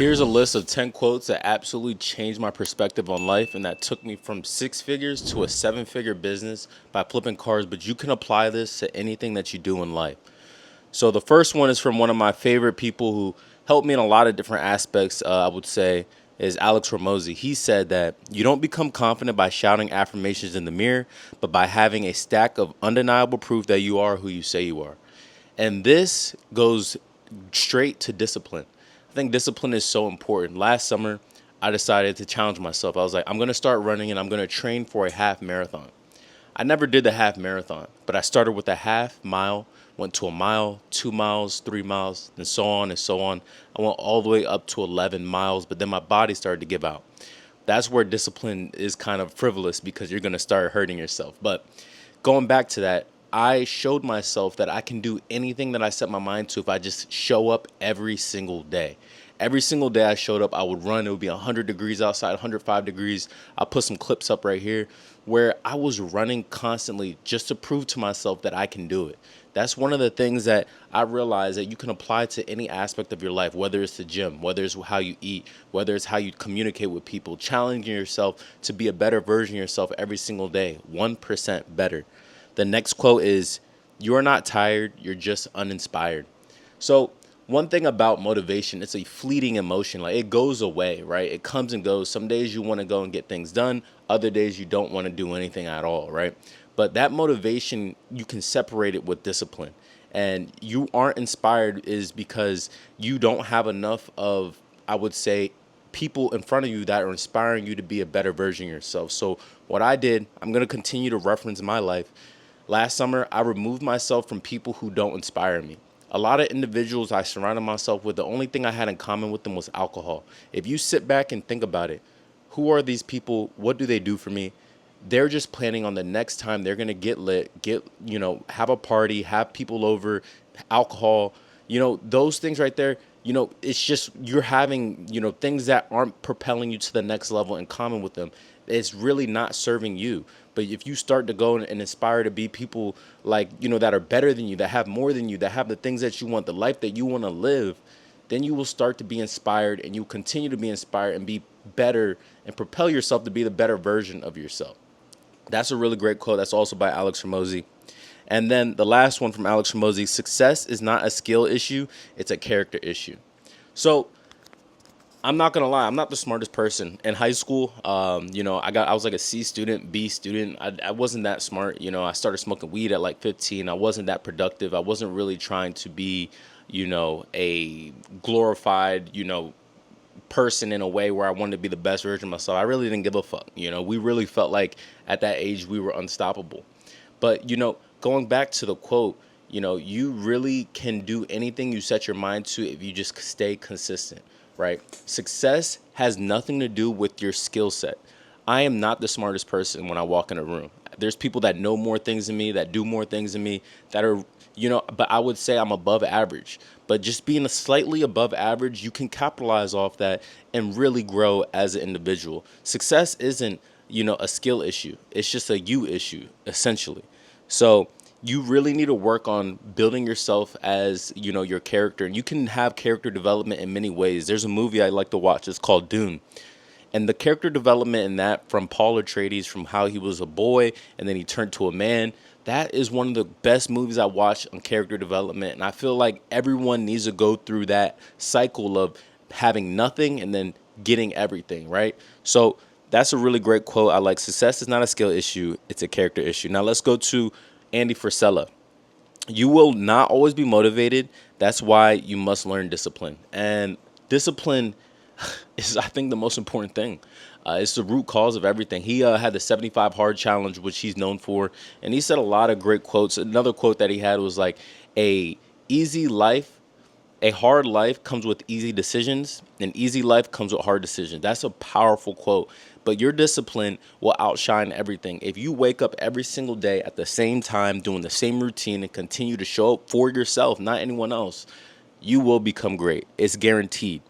Here's a list of 10 quotes that absolutely changed my perspective on life and that took me from six figures to a seven-figure business by flipping cars, but you can apply this to anything that you do in life. So the first one is from one of my favorite people who helped me in a lot of different aspects, I would say, is Alex Ramosi. He said that you don't become confident by shouting affirmations in the mirror, but by having a stack of undeniable proof that you are who you say you are. And this goes straight to discipline. I think discipline is so important. Last summer, I decided to challenge myself. I was like, I'm going to start running and I'm going to train for a half marathon. I never did the half marathon, but I started with a half mile, went to a mile, 2 miles, 3 miles, and so on and so on. I went all the way up to 11 miles, but then my body started to give out. That's where discipline is kind of frivolous because you're going to start hurting yourself. But going back to that, I showed myself that I can do anything that I set my mind to if I just show up every single day. Every single day I showed up, I would run. It would be 100 degrees outside, 105 degrees. I'll put some clips up right here where I was running constantly just to prove to myself that I can do it. That's one of the things that I realized that you can apply to any aspect of your life, whether it's the gym, whether it's how you eat, whether it's how you communicate with people, challenging yourself to be a better version of yourself every single day, 1% better. The next quote is, "You are not tired, you're just uninspired." So, one thing about motivation, it's a fleeting emotion. Like it goes away, right? It comes and goes. Some days you want to go and get things done, other days you don't want to do anything at all, right? But that motivation, you can separate it with discipline. And you aren't inspired is because you don't have enough of, I would say, people in front of you that are inspiring you to be a better version of yourself. So, what I did, I'm going to continue to reference my life. Last summer, I removed myself from people who don't inspire me. A lot of individuals I surrounded myself with, the only thing I had in common with them was alcohol. If you sit back and think about it, who are these people? What do they do for me? They're just planning on the next time they're going to get lit, have a party, have people over, alcohol, those things right there. It's just you're having, things that aren't propelling you to the next level in common with them. It's really not serving you. But if you start to go and inspire to be people like, that are better than you, that have more than you, that have the things that you want, the life that you want to live, then you will start to be inspired and you continue to be inspired and be better and propel yourself to be the better version of yourself. That's a really great quote. That's also by Alex Ramosi. And then the last one from Alex Ramosi, success is not a skill issue, it's a character issue. So I'm not gonna lie, I'm not the smartest person in high school. I was like a C student, B student. I wasn't that smart. I started smoking weed at like 15. I wasn't that productive. I wasn't really trying to be, a glorified, person in a way where I wanted to be the best version of myself. I really didn't give a fuck. We really felt like at that age we were unstoppable. But, going back to the quote, you really can do anything you set your mind to if you just stay consistent, right? Success has nothing to do with your skill set. I am not the smartest person when I walk in a room. There's people that know more things than me, that do more things than me, that are, but I would say I'm above average. But just being a slightly above average, you can capitalize off that and really grow as an individual. Success isn't, a skill issue. It's just a you issue, essentially. So you really need to work on building yourself as, your character. And you can have character development in many ways. There's a movie I like to watch. It's called Dune. And the character development in that from Paul Atreides, from how he was a boy and then he turned to a man, that is one of the best movies I watched on character development. And I feel like everyone needs to go through that cycle of having nothing and then getting everything, right? So that's a really great quote. I like success is not a skill issue, it's a character issue. Now let's go to Andy Frisella. You will not always be motivated. That's why you must learn discipline. And discipline is, I think, the most important thing. It's the root cause of everything. He had the 75 hard challenge, which he's known for, and he said a lot of great quotes. Another quote that he had was like, "A easy life, a hard life comes with easy decisions. An easy life comes with hard decisions." That's a powerful quote. But your discipline will outshine everything. If you wake up every single day at the same time, doing the same routine, and continue to show up for yourself, not anyone else, you will become great. It's guaranteed.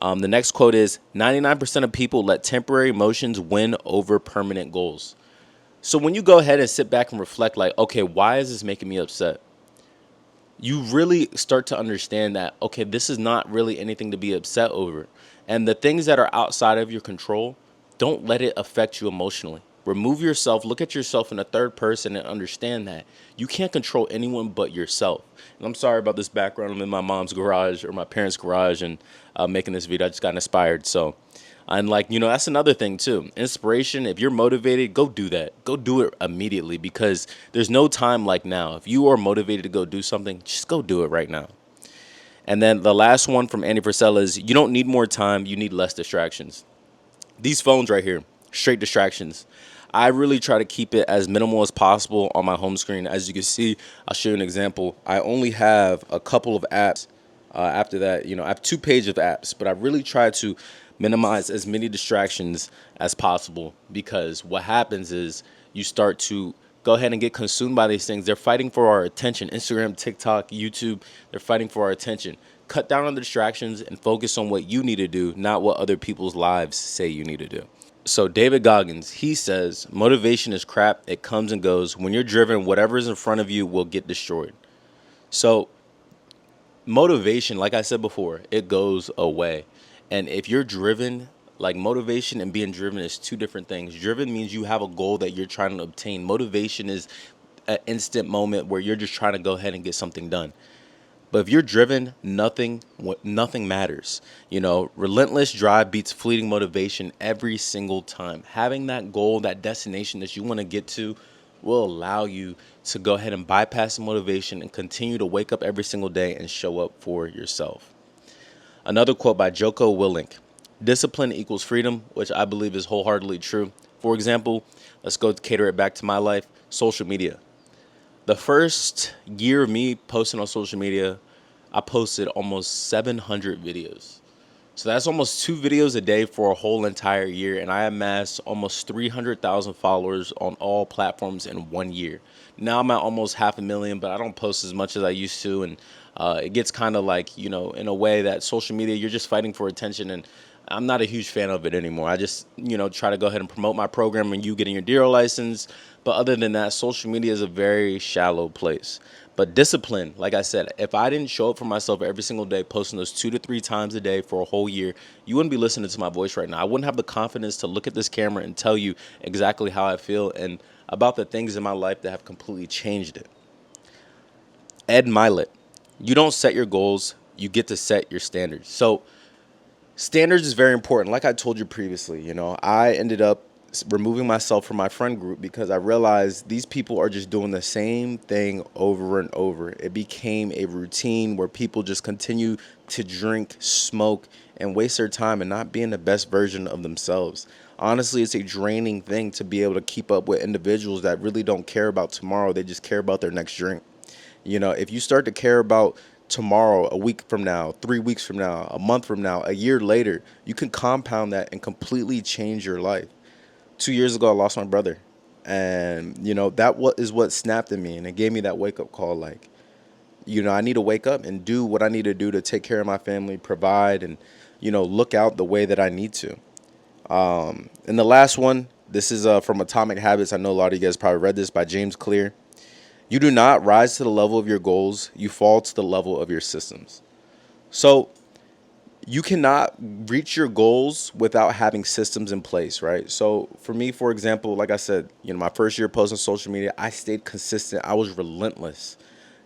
The next quote is 99% of people let temporary emotions win over permanent goals. So when you go ahead and sit back and reflect like, okay, why is this making me upset? you really start to understand that, okay, this is not really anything to be upset over. And the things that are outside of your control, don't let it affect you emotionally. Remove yourself, look at yourself in the third person and understand that you can't control anyone but yourself. And I'm sorry about this background. I'm in my mom's garage or my parents' garage and making this video. I just got inspired. So, and like, that's another thing too. Inspiration, if you're motivated, go do that. Go do it immediately because there's no time like now. If you are motivated to go do something, just go do it right now. And then the last one from Andy Frisella is you don't need more time, you need less distractions. These phones right here, straight distractions. I really try to keep it as minimal as possible on my home screen. As you can see, I'll show you an example. I only have a couple of apps. After that, I have 2 pages of apps, but I really try to minimize as many distractions as possible because what happens is you start to go ahead and get consumed by these things. They're fighting for our attention. Instagram, TikTok, YouTube, they're fighting for our attention. Cut down on the distractions and focus on what you need to do, not what other people's lives say you need to do. So David Goggins, he says, motivation is crap. It comes and goes. When you're driven, whatever is in front of you will get destroyed. So motivation, like I said before, it goes away. And if you're driven, like motivation and being driven is two different things. Driven means you have a goal that you're trying to obtain. Motivation is an instant moment where you're just trying to go ahead and get something done. But if you're driven, nothing matters. Relentless drive beats fleeting motivation every single time. Having that goal, that destination that you want to get to will allow you to go ahead and bypass the motivation and continue to wake up every single day and show up for yourself. Another quote by Joko Willink: discipline equals freedom, which I believe is wholeheartedly true. For example, let's go cater it back to my life, social media. The first year of me posting on social media, I posted almost 700 videos. So that's almost 2 videos a day for a whole entire year. And I amassed almost 300,000 followers on all platforms in 1 year. Now I'm at almost 500,000, but I don't post as much as I used to. And it gets kind of like, in a way that social media, you're just fighting for attention. And I'm not a huge fan of it anymore. I just, try to go ahead and promote my program and you getting your dealer license. But other than that, social media is a very shallow place. But discipline, like I said, if I didn't show up for myself every single day, posting those 2 to 3 times a day for a whole year, you wouldn't be listening to my voice right now. I wouldn't have the confidence to look at this camera and tell you exactly how I feel and about the things in my life that have completely changed it. Ed Milet, you don't set your goals, you get to set your standards. So standards is very important. Like I told you previously, I ended up removing myself from my friend group because I realized these people are just doing the same thing over and over. It became a routine where people just continue to drink, smoke, and waste their time and not being the best version of themselves. Honestly, it's a draining thing to be able to keep up with individuals that really don't care about tomorrow. They just care about their next drink. If you start to care about tomorrow, a week from now, 3 weeks from now, a month from now, a year later, you can compound that and completely change your life. 2 years ago, I lost my brother. And, that is what snapped in me. And it gave me that wake-up call. Like, I need to wake up and do what I need to do to take care of my family, provide, and, look out the way that I need to. And the last one, this is from Atomic Habits. I know a lot of you guys probably read this by James Clear. You do not rise to the level of your goals. You fall to the level of your systems. So you cannot reach your goals without having systems in place, right? So for me, for example, like I said, my first year posting social media, I stayed consistent. I was relentless,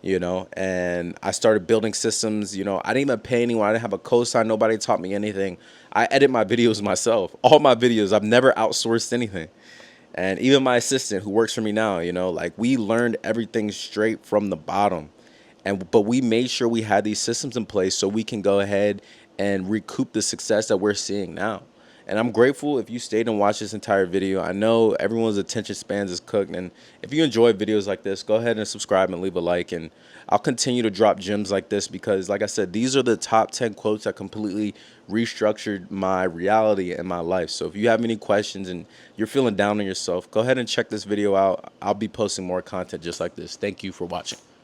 and I started building systems. I didn't even pay anyone. I didn't have a cosign. Nobody taught me anything. I edit my videos myself. All my videos. I've never outsourced anything. And even my assistant who works for me now, like we learned everything straight from the bottom. But we made sure we had these systems in place so we can go ahead and recoup the success that we're seeing now. And I'm grateful if you stayed and watched this entire video. I know everyone's attention spans is cooked. And if you enjoy videos like this, go ahead and subscribe and leave a like. And I'll continue to drop gems like this because, like I said, these are the top 10 quotes that completely restructured my reality and my life. So if you have any questions and you're feeling down on yourself, go ahead and check this video out. I'll be posting more content just like this. Thank you for watching.